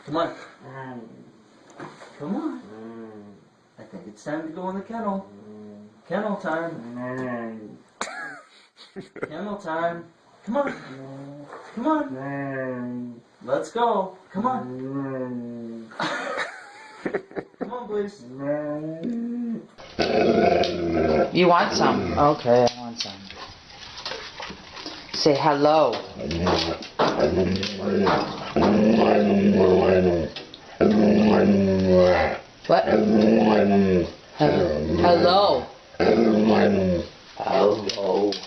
Come on. Come on. I think it's time to go in the kennel. Kennel time. Kennel time. Come on. Come on. Let's go. Come on. Come on, please. You want some? Okay, I want some. Say hello. What? Hello. Hello.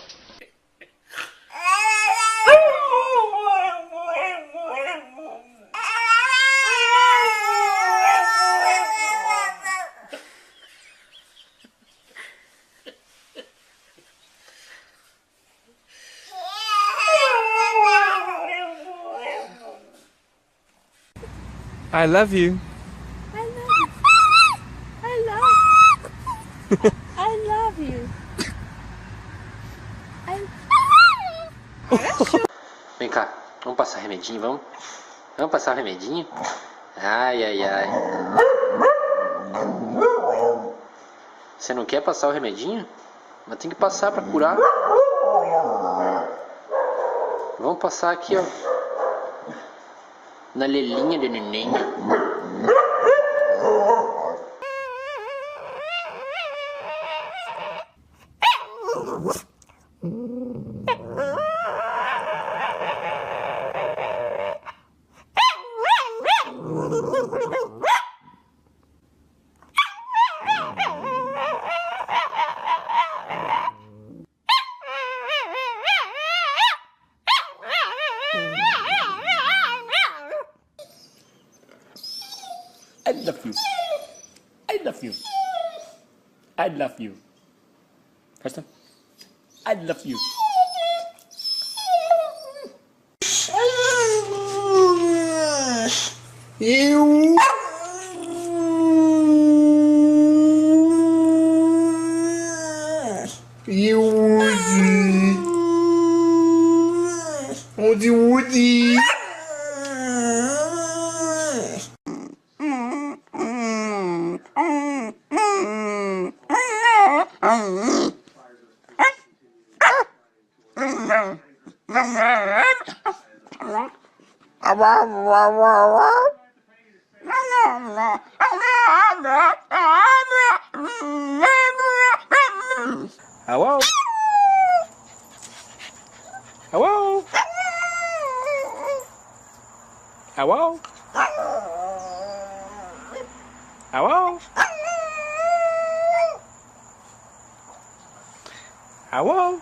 I love you. I love you. Vem cá, vamos passar remedinho, vamos? Vamos passar o remedinho? Ai, ai, ai. Você não quer passar o remedinho? Mas tem que passar pra curar. Vamos passar aqui, ó. Na lelinha do neném. I love you. I love you. I love you. First time. I love you. You. You Woody. Woody Woody. Hello? Hello? Hello? Hello? Hello?